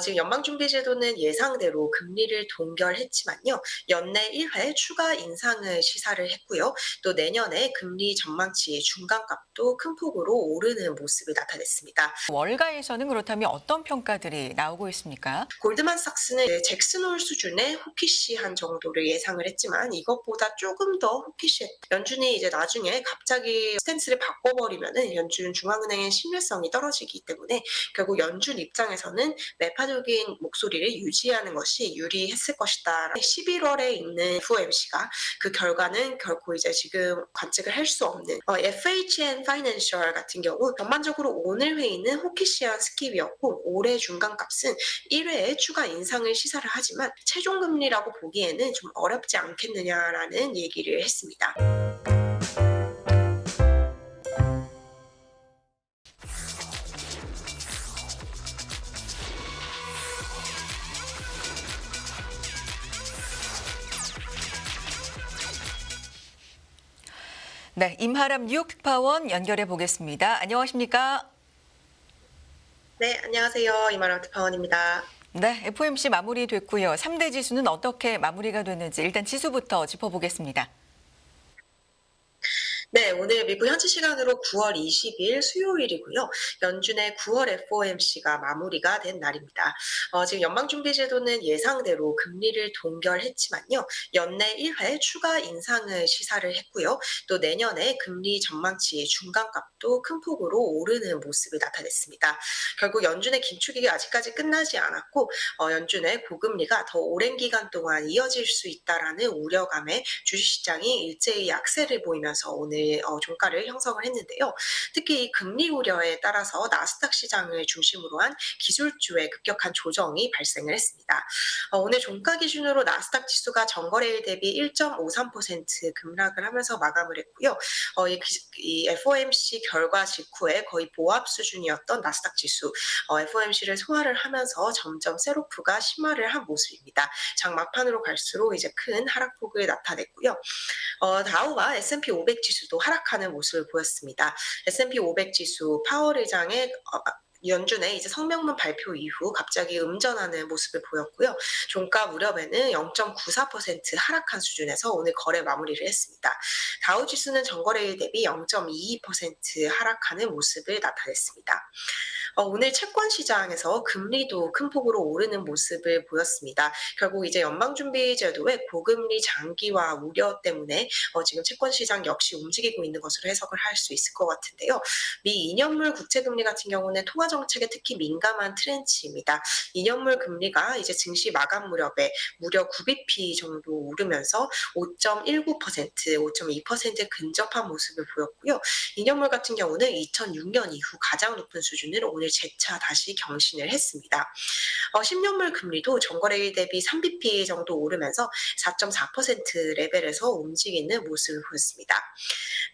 지금 연방준비제도는 예상대로 금리를 동결했지만요. 연내 1회 추가 인상을 시사를 했고요. 또 내년에 금리 전망치 중간값도 큰 폭으로 오르는 모습을 나타냈습니다. 월가에서는 그렇다면 어떤 평가들이 나오고 있습니까? 골드만삭스는 이제 잭슨홀 수준의 호키시한 정도를 예상을 했지만 이것보다 조금 더 호키시 연준이 이제 나중에 갑자기 스탠스를 바꿔버리면은 연준 중앙은행의 신뢰성이 떨어지기 때문에 결국 연준 입장에서는 매파적인 목소리를 유지하는 것이 유리했을 것이다. 11월에 있는 FOMC가 그 결과는 결코 이제 지금 관측을 할 수 없는 FHN 파이낸셜 같은 경우 전반적으로 오늘 회의는 호키시한 스킵이었고 올해 중간값은 1회에 추가 인상을 시사를 하지만 최종 금리라고 보기에는 좀 어렵지 않겠느냐라는 얘기를 했습니다. 네, 임하람 뉴욕 특파원 연결해 보겠습니다. 안녕하십니까? 네, 안녕하세요. 이마람 특파원입니다. 네, FOMC 마무리됐고요. 3대 지수는 어떻게 마무리가 됐는지 일단 지수부터 짚어보겠습니다. 네, 오늘 미국 현지 시간으로 9월 20일 수요일이고요. 연준의 9월 FOMC가 마무리가 된 날입니다. 지금 연방준비제도는 예상대로 금리를 동결했지만요. 연내 1회 추가 인상을 시사를 했고요. 또 내년에 금리 전망치 중간값도 큰 폭으로 오르는 모습을 나타냈습니다. 결국 연준의 긴축이 아직까지 끝나지 않았고 연준의 고금리가 더 오랜 기간 동안 이어질 수 있다라는 우려감에 주식시장이 일제히 약세를 보이면서 오늘 종가를 형성을 했는데요. 특히 이 금리 우려에 따라서 나스닥 시장을 중심으로 한 기술주의 급격한 조정이 발생을 했습니다. 오늘 종가 기준으로 나스닥 지수가 전거래일 대비 1.53% 급락을 하면서 마감을 했고요. 이 FOMC 결과 직후에 거의 보합 수준이었던 나스닥 지수, FOMC를 소화를 하면서 점점 셋오프가 심화를 한 모습입니다. 장 막판으로 갈수록 이제 큰 하락폭을 나타냈고요. 다우와 S&P 500 지수도 하락하는 모습을 보였습니다. S&P 500 지수 파월 의장의 연준의 이제 성명문 발표 이후 갑자기 음전하는 모습을 보였고요. 종가 무렵에는 0.94% 하락한 수준에서 오늘 거래 마무리를 했습니다. 다우 지수는 전거래일 대비 0.22% 하락하는 모습을 나타냈습니다. 오늘 채권 시장에서 금리도 큰 폭으로 오르는 모습을 보였습니다. 결국 이제 연방준비제도의 고금리 장기화 우려 때문에 지금 채권 시장 역시 움직이고 있는 것으로 해석을 할 수 있을 것 같은데요. 미 2년물 국채금리 같은 경우는 통화 정책에 특히 민감한 트렌치입니다. 2년물 금리가 이제 증시 마감 무렵에 무려 9bp 정도 오르면서 5.19%, 5.2% 근접한 모습을 보였고요. 2년물 같은 경우는 2006년 이후 가장 높은 수준을 오늘 재차 다시 경신을 했습니다. 10년물 금리도 전거래일 대비 3bp 정도 오르면서 4.4% 레벨에서 움직이는 모습을 보였습니다.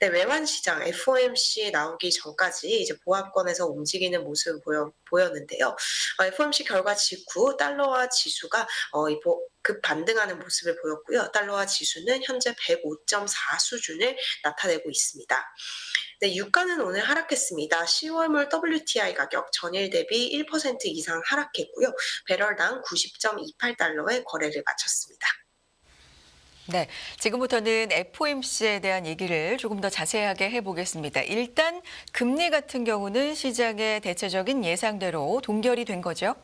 네, 외환 시장 FOMC 나오기 전까지 이제 보합권에서 움직이는 모습을 보였는데요. FOMC 결과 직후 달러화 지수가 급 반등하는 모습을 보였고요. 달러화 지수는 현재 105.4 수준을 나타내고 있습니다. 네, 유가는 오늘 하락했습니다. 10월물 WTI 가격 전일 대비 1% 이상 하락했고요. 배럴당 90.28달러에 거래를 마쳤습니다. 네, 지금부터는 FOMC에 대한 얘기를 조금 더 자세하게 해보겠습니다. 일단 금리 같은 경우는 시장의 대체적인 예상대로 동결이 된 거죠?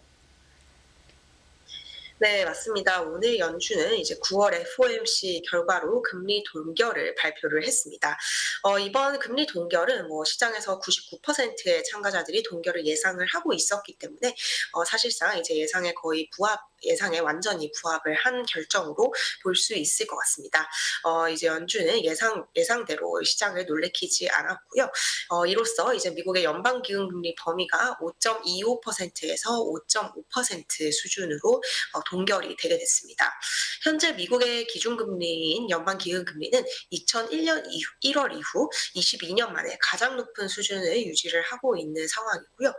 네, 맞습니다. 오늘 연준은 이제 9월 FOMC 결과로 금리 동결을 발표를 했습니다. 이번 금리 동결은 시장에서 99%의 참가자들이 동결을 예상을 하고 있었기 때문에 사실상 이제 예상에 완전히 부합을 한 결정으로 볼 수 있을 것 같습니다. 이제 연준은 예상대로 시장을 놀래키지 않았고요. 이로써 이제 미국의 연방기금금리 범위가 5.25%에서 5.5% 수준으로 동결이 되게 됐습니다. 현재 미국의 기준금리인 연방기금금리는 2001년 1월 이후 22년 만에 가장 높은 수준을 유지를 하고 있는 상황이고요.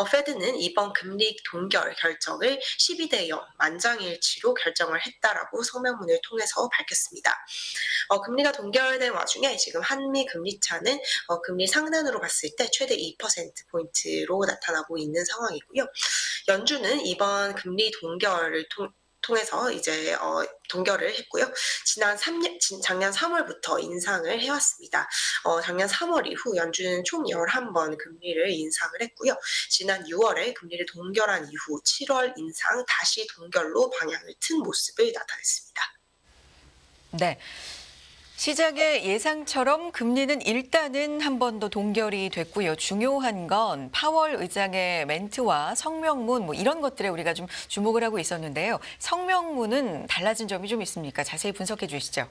페드는 이번 금리 동결 결정을 12대 0, 만장일치로 결정을 했다라고 성명문을 통해서 밝혔습니다. 금리가 동결된 와중에 지금 한미 금리 차는 금리 상단으로 봤을 때 최대 2%포인트로 나타나고 있는 상황이고요. 연준은 이번 금리 동결을 통해서 이제 동결을 했고요. 작년 3월부터 인상을 해왔습니다. 작년 3월 이후 연준은 총 11번 금리를 인상을 했고요. 지난 6월에 금리를 동결한 이후 7월 인상 다시 동결로 방향을 튼 모습을 나타냈습니다. 네. 시장의 예상처럼 금리는 일단은 한 번 더 동결이 됐고요. 중요한 건 파월 의장의 멘트와 성명문 뭐 이런 것들에 우리가 좀 주목을 하고 있었는데요. 성명문은 달라진 점이 좀 있습니까? 자세히 분석해 주시죠.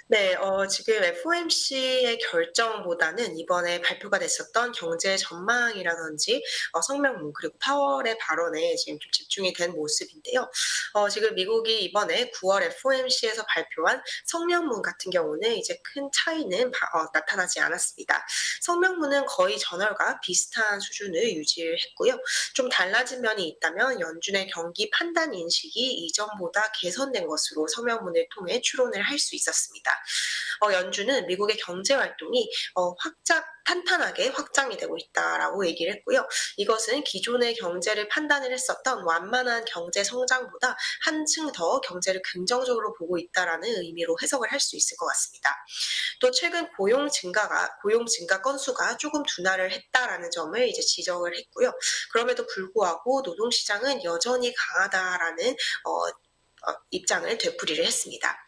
네, 지금 FOMC의 결정보다는 이번에 발표가 됐었던 경제 전망이라든지 성명문 그리고 파월의 발언에 지금 좀 집중이 된 모습인데요. 지금 미국이 이번에 9월 FOMC에서 발표한 성명문 같은 경우는 이제 큰 차이는 나타나지 않았습니다. 성명문은 거의 전월과 비슷한 수준을 유지했고요. 좀 달라진 면이 있다면 연준의 경기 판단 인식이 이전보다 개선된 것으로 성명문을 통해 추론을 할 수 있었습니다. 연준은 미국의 경제 활동이 탄탄하게 확장이 되고 있다라고 얘기를 했고요. 이것은 기존의 경제를 판단을 했었던 완만한 경제 성장보다 한층 더 경제를 긍정적으로 보고 있다라는 의미로 해석을 할 수 있을 것 같습니다. 또 최근 고용 증가 건수가 조금 둔화를 했다라는 점을 이제 지적을 했고요. 그럼에도 불구하고 노동시장은 여전히 강하다라는 입장을 되풀이를 했습니다.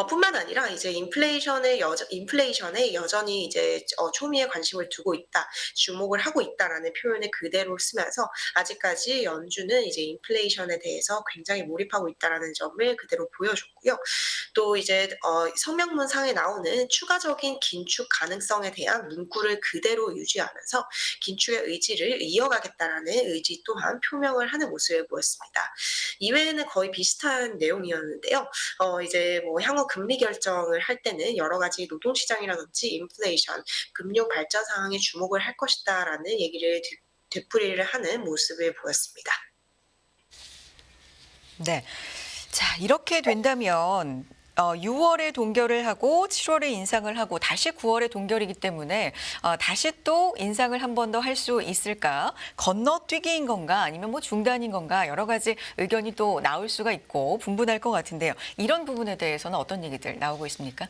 뿐만 아니라 이제 인플레이션에 여전히 이제 초미의 관심을 두고 있다, 주목을 하고 있다라는 표현을 그대로 쓰면서 아직까지 연준은 이제 인플레이션에 대해서 굉장히 몰입하고 있다라는 점을 그대로 보여줬고요. 또 이제 성명문상에 나오는 추가적인 긴축 가능성에 대한 문구를 그대로 유지하면서 긴축의 의지를 이어가겠다라는 의지 또한 표명을 하는 모습을 보였습니다. 이외에는 거의 비슷한 내용이었는데요. 이제 뭐 향후 금리 결정을 할 때는 여러 가지 노동시장이라든지 인플레이션, 금융 발전 상황에 주목을 할 것이다라는 얘기를 되풀이를 하는 모습을 보였습니다. 네. 자, 이렇게 된다면 6월에 동결을 하고 7월에 인상을 하고 다시 9월에 동결이기 때문에 다시 또 인상을 한 번 더 할 수 있을까? 건너뛰기인 건가? 아니면 뭐 중단인 건가? 여러 가지 의견이 또 나올 수가 있고 분분할 것 같은데요. 이런 부분에 대해서는 어떤 얘기들 나오고 있습니까?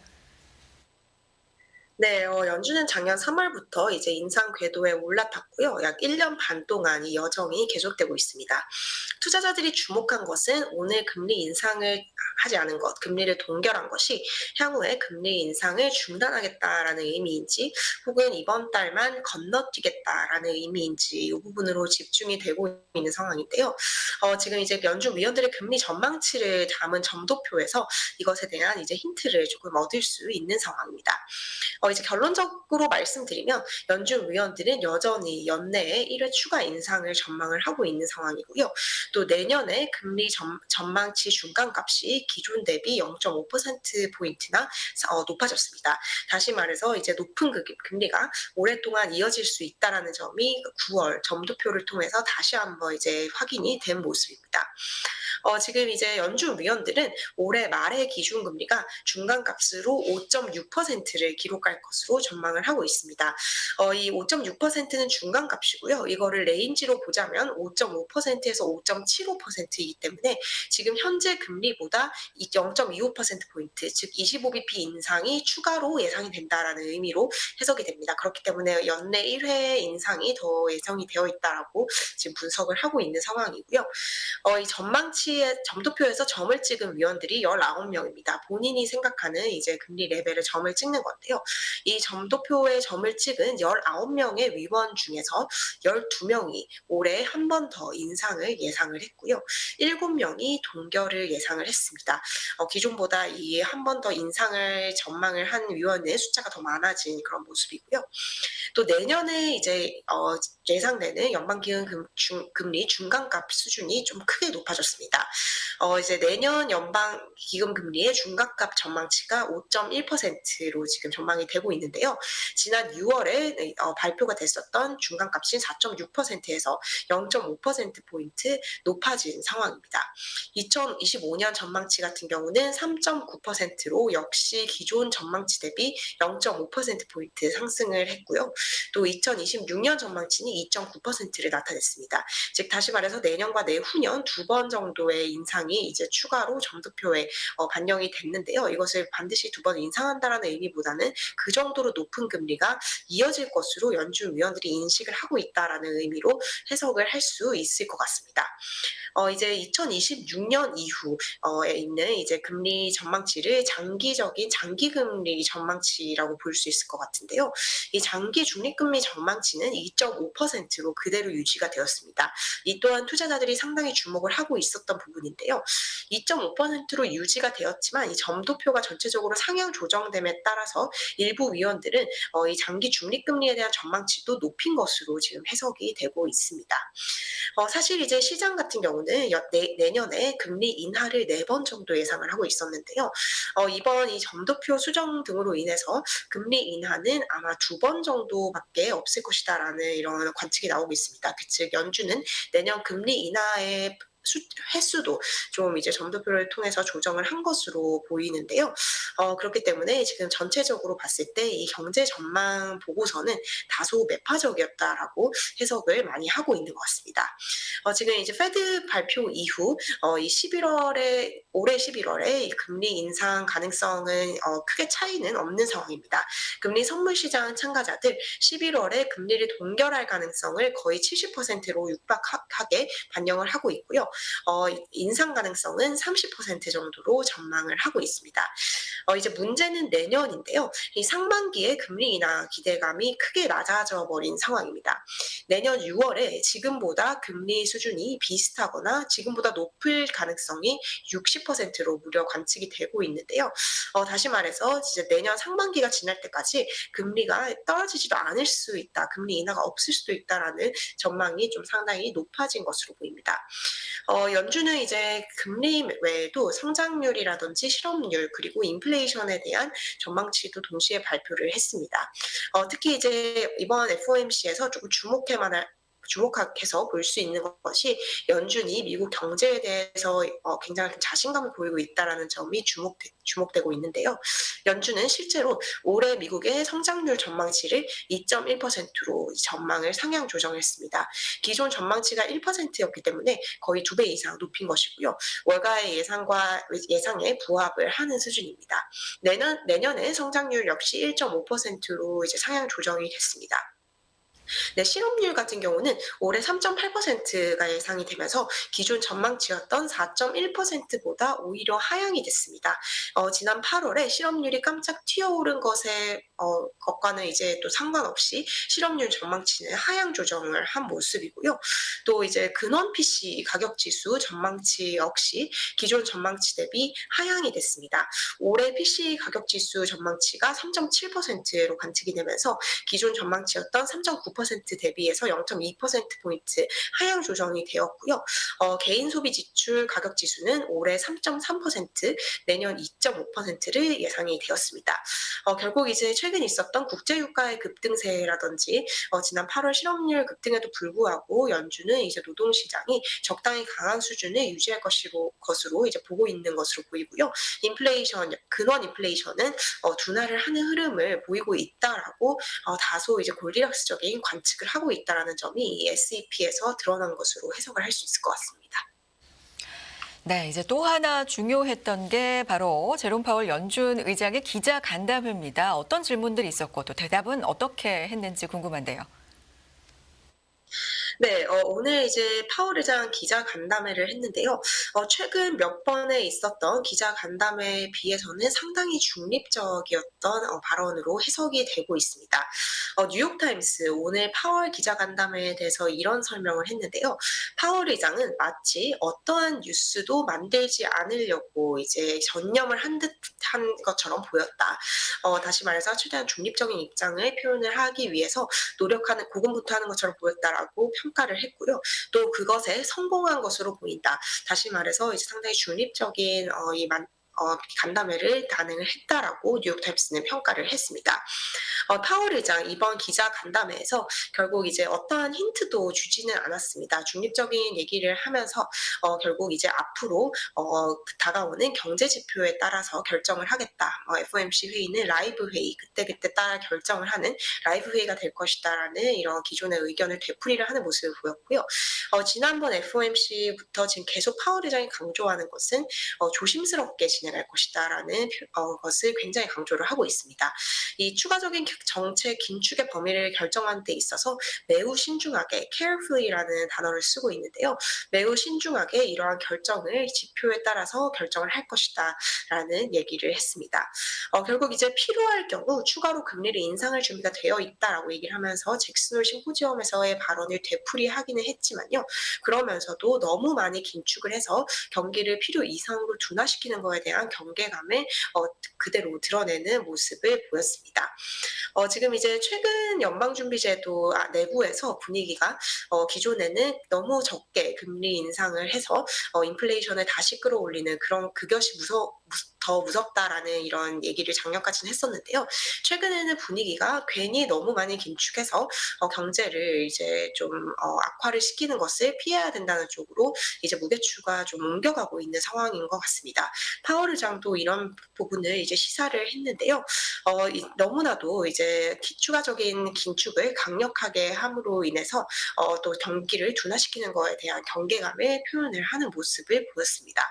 네, 연준은 작년 3월부터 이제 인상 궤도에 올라탔고요. 약 1년 반 동안 이 여정이 계속되고 있습니다. 투자자들이 주목한 것은 오늘 금리 인상을 하지 않은 것, 금리를 동결한 것이 향후에 금리 인상을 중단하겠다라는 의미인지 혹은 이번 달만 건너뛰겠다라는 의미인지 이 부분으로 집중이 되고 있는 상황인데요. 지금 이제 연준 위원들의 금리 전망치를 담은 점도표에서 이것에 대한 이제 힌트를 조금 얻을 수 있는 상황입니다. 이제 결론적으로 말씀드리면 연준 위원들은 여전히 연내에 1회 추가 인상을 전망을 하고 있는 상황이고요. 또 내년에 금리 전망치 중간값이 기존 대비 0.5%포인트나 높아졌습니다. 다시 말해서 이제 높은 금리가 오랫동안 이어질 수 있다라는 점이 9월 점도표를 통해서 다시 한번 이제 확인이 된 모습입니다. 지금 이제 연준 위원들은 올해 말의 기준금리가 중간값으로 5.6%를 기록할 것으로 전망을 하고 있습니다. 이 5.6%는 중간값이고요. 이거를 레인지로 보자면 5.5%에서 5.75%이기 때문에 지금 현재 금리보다 0.25%포인트, 즉 25bp 인상이 추가로 예상이 된다라는 의미로 해석이 됩니다. 그렇기 때문에 연내 1회 인상이 더 예상이 되어 있다라고 지금 분석을 하고 있는 상황이고요. 이 전망치의 점도표에서 점을 찍은 위원들이 19명입니다. 본인이 생각하는 이제 금리 레벨의 점을 찍는 건데요. 이 점도표에 점을 찍은 19명의 위원 중에서 12명이 올해 한 번 더 인상을 예상을 했고요. 7명이 동결을 예상을 했습니다. 기존보다 이 한 번 더 인상을 전망을 한 위원의 숫자가 더 많아진 그런 모습이고요. 또 내년에 이제 예상되는 연방기금 금리 중간값 수준이 좀 크게 높아졌습니다. 이제 내년 연방 기금 금리의 중간값 전망치가 5.1%로 지금 전망이 되고 있는데요. 지난 6월에 발표가 됐었던 중간값인 4.6%에서 0.5%포인트 높아진 상황입니다. 2025년 전망치 같은 경우는 3.9%로 역시 기존 전망치 대비 0.5%포인트 상승을 했고요. 또 2026년 전망치는 2.9%를 나타냈습니다. 즉 다시 말해서 내년과 내후년 두 번 정도의 인상이 이제 추가로 점도표에 반영이 됐는데요. 이것을 반드시 두 번 인상한다라는 의미보다는 그 정도로 높은 금리가 이어질 것으로 연준 위원들이 인식을 하고 있다라는 의미로 해석을 할 수 있을 것 같습니다. 이제 2026년 이후에 있는 이제 금리 전망치를 장기적인 장기 금리 전망치라고 볼 수 있을 것 같은데요. 이 장기 중립금리 전망치는 2.5%로 그대로 유지가 되었습니다. 이 또한 투자자들이 상당히 주목을 하고 있었던 부분인데요. 2.5%로 유지가 되었지만 이 점도표가 전체적으로 상향 조정됨에 따라서 일부 위원들은 이 장기 중립금리에 대한 전망치도 높인 것으로 지금 해석이 되고 있습니다. 사실 이제 시장 같은 경우는 내년에 금리 인하를 4번 정도 예상을 하고 있었는데요. 이번 이 점도표 수정 등으로 인해서 금리 인하는 아마 2번 정도밖에 없을 것이다라는 이런 관측이 나오고 있습니다. 즉 연준은 내년 금리 인하의 횟수도 좀 이제 점도표를 통해서 조정을 한 것으로 보이는데요. 그렇기 때문에 지금 전체적으로 봤을 때 이 경제 전망 보고서는 다소 매파적이었다라고 해석을 많이 하고 있는 것 같습니다. 지금 이제 페드 발표 이후 이 11월에 올해 11월에 이 금리 인상 가능성은 크게 차이는 없는 상황입니다. 금리 선물 시장 참가자들 11월에 금리를 동결할 가능성을 거의 70%로 육박하게 반영을 하고 있고요. 인상 가능성은 30% 정도로 전망을 하고 있습니다. 이제 문제는 내년인데요. 이 상반기에 금리 인하 기대감이 크게 낮아져 버린 상황입니다. 내년 6월에 지금보다 금리 수준이 비슷하거나 지금보다 높을 가능성이 60%로 무려 관측이 되고 있는데요. 다시 말해서 이제 내년 상반기가 지날 때까지 금리가 떨어지지도 않을 수 있다, 금리 인하가 없을 수도 있다라는 전망이 좀 상당히 높아진 것으로 보입니다. 연준은 이제 금리 외에도 성장률이라든지 실업률 그리고 인플레이션에 대한 전망치도 동시에 발표를 했습니다. 특히 이제 이번 FOMC에서 조금 주목해서 볼 수 있는 것이 연준이 미국 경제에 대해서 굉장히 자신감을 보이고 있다라는 점이 주목되고 있는데요. 연준은 실제로 올해 미국의 성장률 전망치를 2.1%로 전망을 상향 조정했습니다. 기존 전망치가 1%였기 때문에 거의 2배 이상 높인 것이고요. 월가의 예상에 부합을 하는 수준입니다. 내년에 성장률 역시 1.5%로 이제 상향 조정이 됐습니다. 네, 실업률 같은 경우는 올해 3.8%가 예상이 되면서 기존 전망치였던 4.1%보다 오히려 하향이 됐습니다. 지난 8월에 실업률이 깜짝 튀어오른 것과는 이제 또 상관없이 실업률 전망치는 하향 조정을 한 모습이고요. 또 이제 근원 PC 가격 지수 전망치 역시 기존 전망치 대비 하향이 됐습니다. 올해 PC 가격 지수 전망치가 3.7%로 관측이 되면서 기존 전망치였던 3.9% 대비해서 0.2%포인트 하향 조정이 되었고요. 개인 소비 지출 가격 지수는 올해 3.3%, 내년 2.5%를 예상이 되었습니다. 결국 이제 최근 있었던 국제유가의 급등세라든지 지난 8월 실업률 급등에도 불구하고 연준은 이제 노동시장이 적당히 강한 수준을 유지할 것으로 이제 보고 있는 것으로 보이고요. 근원 인플레이션은 둔화를 하는 흐름을 보이고 있다라고 다소 이제 골디락스적인 관측을 하고 있다라는 점이 SEP에서 드러난 것으로 해석을 할 수 있을 것 같습니다. 네, 이제 또 하나 중요했던 게 바로 제롬 파월 연준 의장의 기자 간담회입니다. 어떤 질문들이 있었고 또 대답은 어떻게 했는지 궁금한데요. 네, 오늘 이제 파월 의장 기자 간담회를 했는데요. 최근 몇 번에 있었던 기자 간담회에 비해서는 상당히 중립적이었던 발언으로 해석이 되고 있습니다. 뉴욕타임스 오늘 파월 기자 간담회에 대해서 이런 설명을 했는데요. 파월 의장은 마치 어떠한 뉴스도 만들지 않으려고 이제 전념을 한 듯한 것처럼 보였다. 다시 말해서 최대한 중립적인 입장을 표현을 하기 위해서 고군분투하는 것처럼 보였다라고 평가를 했고요. 또 그것에 성공한 것으로 보인다. 다시 말해서 이제 상당히 중립적인 간담회를 단행을 했다라고 뉴욕타임스는 평가를 했습니다. 파월 의장 이번 기자 간담회에서 결국 이제 어떠한 힌트도 주지는 않았습니다. 중립적인 얘기를 하면서 결국 이제 앞으로 다가오는 경제 지표에 따라서 결정을 하겠다. FOMC 회의는 라이브 회의 그때그때 따라 결정을 하는 라이브 회의가 될 것이다라는 이런 기존의 의견을 되풀이를 하는 모습을 보였고요. 지난번 FOMC부터 지금 계속 파월 의장이 강조하는 것은 조심스럽게 진행할 것이다라는 것을 굉장히 강조를 하고 있습니다. 이 추가적인 정책 긴축의 범위를 결정하는 데 있어서 매우 신중하게 carefully라는 단어를 쓰고 있는데요. 매우 신중하게 이러한 결정을 지표에 따라서 결정을 할 것이다라는 얘기를 했습니다. 결국 이제 필요할 경우 추가로 금리를 인상할 준비가 되어 있다라고 얘기를 하면서 잭슨홀 심포지엄에서의 발언을 되풀이하기는 했지만요. 그러면서도 너무 많이 긴축을 해서 경기를 필요 이상으로 둔화시키는 것에 대한 경계감을 그대로 드러내는 모습을 보였습니다. 지금 이제 최근 연방준비제도 내부에서 분위기가 기존에는 너무 적게 금리 인상을 해서 인플레이션을 다시 끌어올리는 그런 그것이 더 무섭다라는 이런 얘기를 작년까지는 했었는데요. 최근에는 분위기가 괜히 너무 많이 긴축해서 경제를 이제 좀 악화를 시키는 것을 피해야 된다는 쪽으로 이제 무게추가 좀 옮겨가고 있는 상황인 것 같습니다. 파월 의장도 이런 부분을 이제 시사를 했는데요. 너무나도 이제 추가적인 긴축을 강력하게 함으로 인해서 또 경기를 둔화시키는 것에 대한 경계감을 표현을 하는 모습을 보였습니다.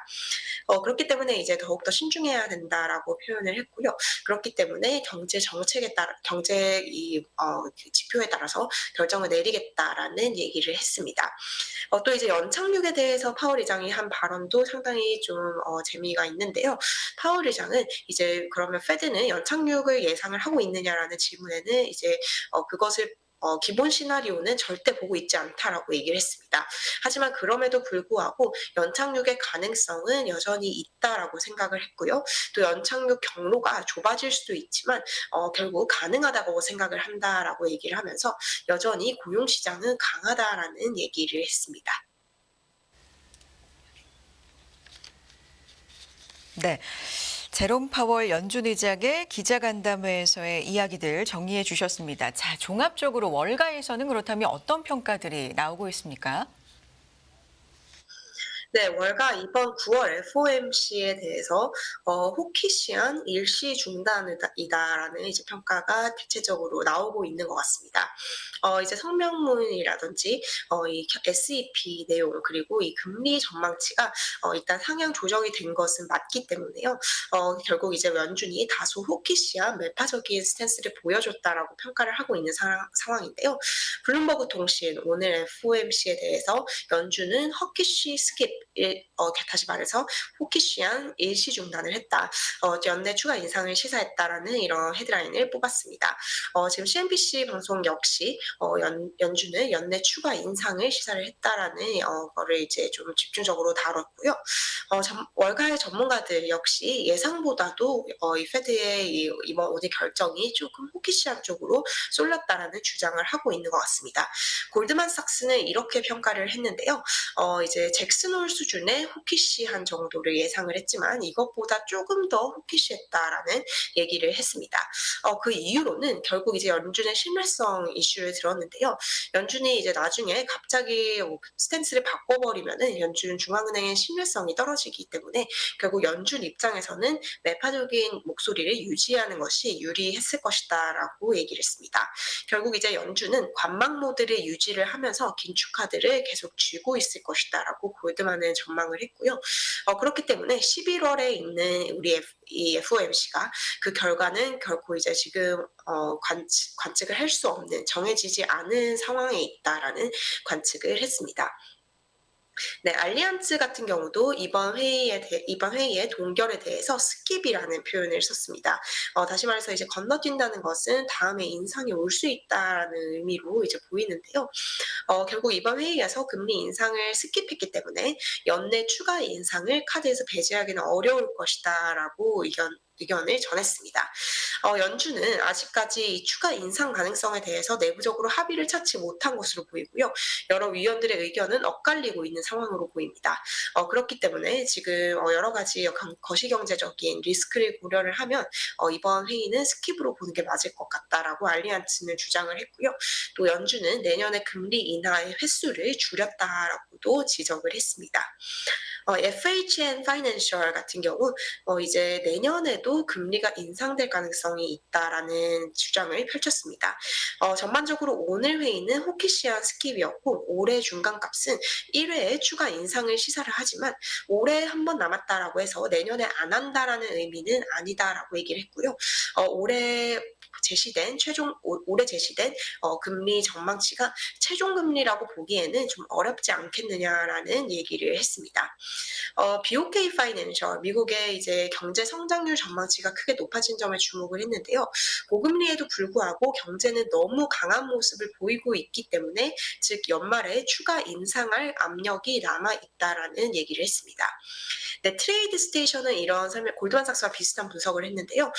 그렇기 때문에 이제 더욱더 신중해야 된다라고 표현을 했고요. 그렇기 때문에 경제 정책에 따라 경제 그 지표에 따라서 결정을 내리겠다라는 얘기를 했습니다. 또 이제 연착륙에 대해서 파월 의장이 한 발언도 상당히 좀 재미가 있는데요. 파월 의장은 이제 그러면 페드는 연착륙을 예상을 하고 있느냐라는 질문에는 이제 그것을 기본 시나리오는 절대 보고 있지 않다라고 얘기를 했습니다. 하지만 그럼에도 불구하고 연착륙의 가능성은 여전히 있다라고 생각을 했고요. 또 연착륙 경로가 좁아질 수도 있지만 결국 가능하다고 생각을 한다라고 얘기를 하면서 여전히 고용 시장은 강하다라는 얘기를 했습니다. 네. 제롬 파월 연준 의장의 기자간담회에서의 이야기들 정리해 주셨습니다. 자, 종합적으로 월가에서는 그렇다면 어떤 평가들이 나오고 있습니까? 네, 월가 이번 9월 FOMC에 대해서 호키시한 일시 중단이다라는 이제 평가가 대체적으로 나오고 있는 것 같습니다. 이제 성명문이라든지 이 SEP 내용 그리고 이 금리 전망치가 일단 상향 조정이 된 것은 맞기 때문에요. 결국 이제 연준이 다소 호키시한 매파적인 스탠스를 보여줬다라고 평가를 하고 있는 상황인데요. 블룸버그 통신 오늘 FOMC에 대해서 연준은 허키시 스킵 다시 말해서 호키시한 일시 중단을 했다. 연내 추가 인상을 시사했다라는 이런 헤드라인을 뽑았습니다. 지금 CNBC 방송 역시 연준은 연내 추가 인상을 시사를 했다라는 거를 이제 좀 집중적으로 다뤘고요. 월가의 전문가들 역시 예상보다도 이 페드의 이번 오늘 결정이 조금 호키시한 쪽으로 쏠렸다라는 주장을 하고 있는 것 같습니다. 골드만삭스는 이렇게 평가를 했는데요. 이제 잭슨홀 수준의 호키시한 정도를 예상을 했지만 이것보다 조금 더 호키시했다라는 얘기를 했습니다. 그 이유로는 결국 이제 연준의 신뢰성 이슈를 들었는데요. 연준이 이제 나중에 갑자기 스탠스를 바꿔버리면은 연준 중앙은행의 신뢰성이 떨어지기 때문에 결국 연준 입장에서는 매파적인 목소리를 유지하는 것이 유리했을 것이다라고 얘기를 했습니다. 결국 이제 연준은 관망 모드를 유지를 하면서 긴축 카드를 계속 쥐고 있을 것이다라고 골드만은 전망을 했고요. 그렇기 때문에 11월에 있는 우리 이 FOMC가 그 결과는 결코 이제 지금 관측을 할 수 없는 정해지지 않은 상황에 있다라는 관측을 했습니다. 네, 알리안츠 같은 경우도 이번 회의의 동결에 대해서 스킵이라는 표현을 썼습니다. 다시 말해서 이제 건너뛴다는 것은 다음에 인상이 올 수 있다라는 의미로 이제 보이는데요. 결국 이번 회의에서 금리 인상을 스킵했기 때문에 연내 추가 인상을 카드에서 배제하기는 어려울 것이다라고 의견을 전했습니다. 연준은 아직까지 이 추가 인상 가능성에 대해서 내부적으로 합의를 찾지 못한 것으로 보이고요. 여러 위원들의 의견은 엇갈리고 있는 상황으로 보입니다. 그렇기 때문에 지금 여러 가지 거시경제적인 리스크를 고려를 하면 이번 회의는 스킵으로 보는 게 맞을 것 같다라고 알리안츠는 주장을 했고요. 또 연준은 내년에 금리 인하의 횟수를 줄였다라고도 지적을 했습니다. FHN 파이낸셜 같은 경우 이제 내년에도 금리가 인상될 가능성이 있다라는 주장을 펼쳤습니다. 전반적으로 오늘 회의는 호키시한 스킵이었고 올해 중간값은 1회에 추가 인상을 시사를 하지만 올해 한 번 남았다라고 해서 내년에 안 한다라는 의미는 아니다라고 얘기를 했고요. 올해 제시된 금리 전망치가 최종 금리라고 보기에는 좀 어렵지 않겠느냐라는 얘기를 했습니다. BOK 파이낸셜 미국의 이제 경제 성장률 전망치가 크게 높아진 점에 주목을 했는데요. 고금리에도 불구하고 경제는 너무 강한 모습을 보이고 있기 때문에 즉 연말에 추가 인상할 압력이 남아 있다라는 얘기를 했습니다. 네, 트레이드 스테이션은 이런 골드만삭스와 비슷한 분석을 했는데요.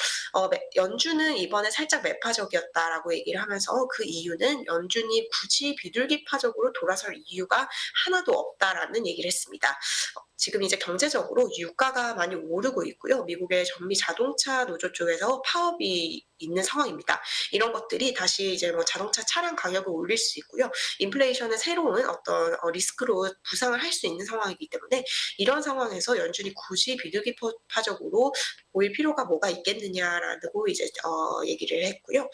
연준은 이번에 살짝 매파적이었다라고 얘기를 하면서 그 이유는 연준이 굳이 비둘기파적으로 돌아설 이유가 하나도 없다라는 얘기를 했습니다. 지금 이제 경제적으로 유가가 많이 오르고 있고요. 미국의 전미 자동차 노조 쪽에서 파업이 있는 상황입니다. 이런 것들이 다시 이제 자동차 차량 가격을 올릴 수 있고요. 인플레이션의 새로운 어떤 리스크로 부상을 할 수 있는 상황이기 때문에 이런 상황에서 연준이 굳이 비둘기파적으로 보일 필요가 뭐가 있겠느냐라고 이제 얘기를 했고요.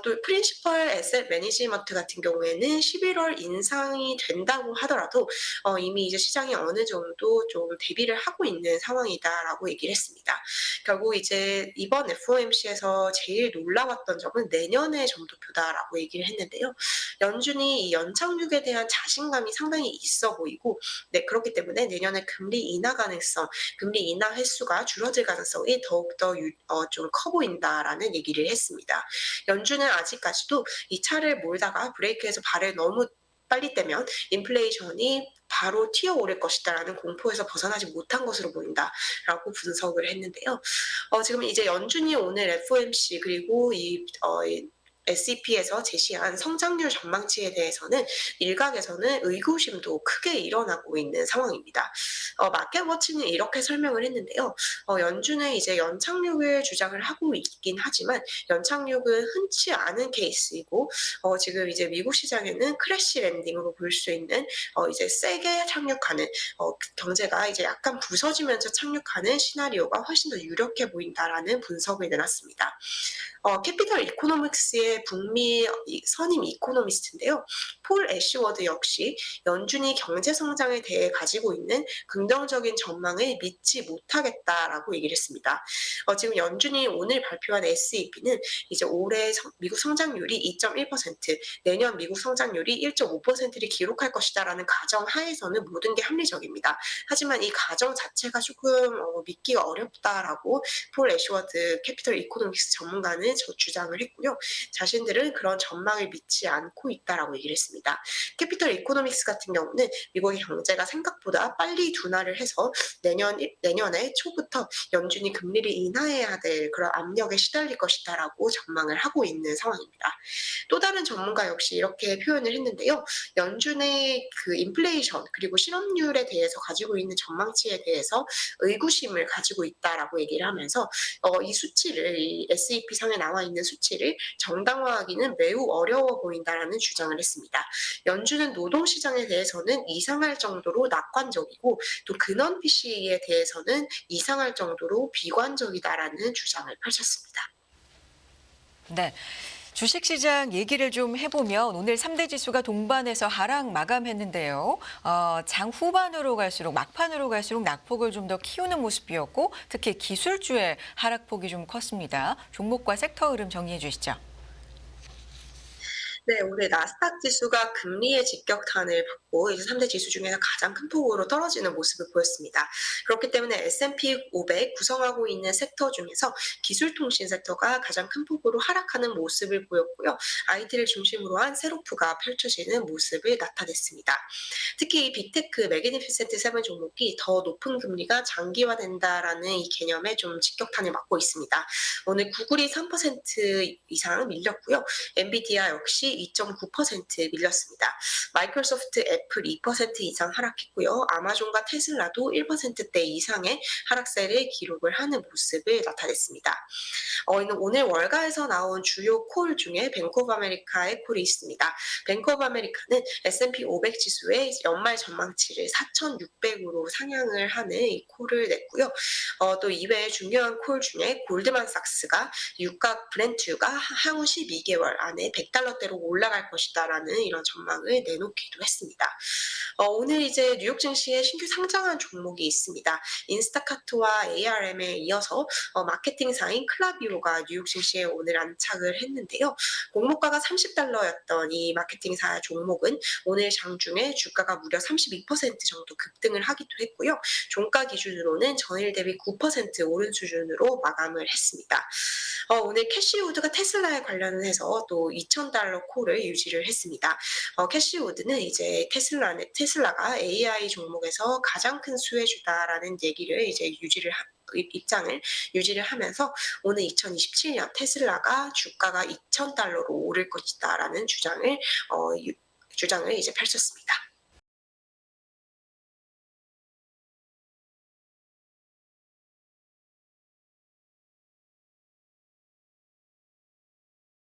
또 프린시펄 에셋 매니지먼트 같은 경우에는 11월 인상이 된다고 하더라도 이미 이제 시장이 어느 정도 좀 대비를 하고 있는 상황이다라고 얘기를 했습니다. 결국 이제 이번 FOMC에서 제일 놀라웠던 점은 내년의 점도표다라고 얘기를 했는데요. 연준이 이 연착륙에 대한 자신감이 상당히 있어 보이고, 네, 그렇기 때문에 내년에 금리 인하 횟수가 줄어들 가능성이 더욱더 좀 커 보인다라는 얘기를 했습니다. 연준은 아직까지도 이 차를 몰다가 브레이크에서 발을 너무 빨리 떼면 인플레이션이 바로 튀어오를 것이다라는 공포에서 벗어나지 못한 것으로 보인다라고 분석을 했는데요. 지금 이제 연준이 오늘 FOMC 그리고 이 SEP에서 제시한 성장률 전망치에 대해서는 일각에서는 의구심도 크게 일어나고 있는 상황입니다. 마켓워치는 이렇게 설명을 했는데요. 연준은 이제 연착륙을 주장을 하고 있긴 하지만 연착륙은 흔치 않은 케이스이고 지금 이제 미국 시장에는 크래시 랜딩으로 볼 수 있는 이제 세게 착륙하는 경제가 이제 약간 부서지면서 착륙하는 시나리오가 훨씬 더 유력해 보인다라는 분석을 내놨습니다. 캐피털 이코노믹스의 북미 선임 이코노미스트인데요. 폴 애쉬워드 역시 연준이 경제 성장에 대해 가지고 있는 긍정적인 전망을 믿지 못하겠다라고 얘기를 했습니다. 지금 연준이 오늘 발표한 SEP는 이제 올해 미국 성장률이 2.1%, 내년 미국 성장률이 1.5%를 기록할 것이다라는 가정 하에서는 모든 게 합리적입니다. 하지만 이 가정 자체가 조금 믿기가 어렵다라고 폴 애쉬워드 캐피털 이코노믹스 전문가는 주장을 했고요. 자신들은 그런 전망을 믿지 않고 있다라고 얘기를 했습니다. 캐피털 이코노믹스 같은 경우는 미국의 경제가 생각보다 빨리 둔화를 해서 내년에 초부터 연준이 금리를 인하해야 될 그런 압력에 시달릴 것이다라고 전망을 하고 있는 상황입니다. 또 다른 전문가 역시 이렇게 표현을 했는데요. 연준의 그 인플레이션 그리고 실업률에 대해서 가지고 있는 전망치에 대해서 의구심을 가지고 있다라고 얘기를 하면서 이 수치를 이 SEP 상에 나와 있는 수치를 정당화하기는 매우 어려워 보인다라는 주장을 했습니다. 연준은 노동시장에 대해서는 이상할 정도로 낙관적이고 또 근원 PCE에 대해서는 이상할 정도로 비관적이다라는 주장을 펼쳤습니다. 네. 주식시장 얘기를 좀 해보면 오늘 3대 지수가 동반해서 하락 마감했는데요. 장 후반으로 갈수록 막판으로 갈수록 낙폭을 좀 더 키우는 모습이었고 특히 기술주의 하락폭이 좀 컸습니다. 종목과 섹터 흐름 정리해 주시죠. 네, 올해 나스닥 지수가 금리의 직격탄을 받고 했고 이제 3대 지수 중에서 가장 큰 폭으로 떨어지는 모습을 보였습니다. 그렇기 때문에 S&P 500 구성하고 있는 섹터 중에서 기술통신 섹터가 가장 큰 폭으로 하락하는 모습을 보였고요. IT를 중심으로 한 세로프가 펼쳐지는 모습을 나타냈습니다. 특히 이 빅테크 매그니피센트 세븐 종목이 더 높은 금리가 장기화된다라는 이 개념에 좀 직격탄을 맞고 있습니다. 오늘 구글이 3% 이상 밀렸고요. 엔비디아 역시 2.9% 밀렸습니다. 마이크로소프트, 애플 2% 이상 하락했고요. 아마존과 테슬라도 1%대 이상의 하락세를 기록을 하는 모습을 나타냈습니다. 오늘 월가에서 나온 주요 콜 중에 뱅크 오브 아메리카의 콜이 있습니다. 뱅크 오브 아메리카는 S&P 500 지수의 연말 전망치를 4,600으로 상향을 하는 이 콜을 냈고요. 또 이외에 중요한 콜 중에 골드만삭스가 유가 브렌트유가 향후 12개월 안에 $100대로 올라갈 것이다라는 이런 전망을 내놓기도 했습니다. 오늘 이제 뉴욕 증시에 신규 상장한 종목이 있습니다. 인스타카트와 ARM에 이어서 마케팅사인 클라비오가 뉴욕 증시에 오늘 안착을 했는데요. 공모가가 $30였던 이 마케팅사 종목은 오늘 장중에 주가가 무려 32% 정도 급등을 하기도 했고요. 종가 기준으로는 전일 대비 9% 오른 수준으로 마감을 했습니다. 오늘 캐시우드가 테슬라에 관련해서 또 $2,000 콜을 유지를 했습니다. 캐시우드는 이제 테슬라가 AI 종목에서 가장 큰 수혜주다라는 얘기를 이제 입장을 유지를 하면서 오늘 2027년 테슬라가 주가가 $2,000로 오를 것이다라는 주장을 이제 펼쳤습니다.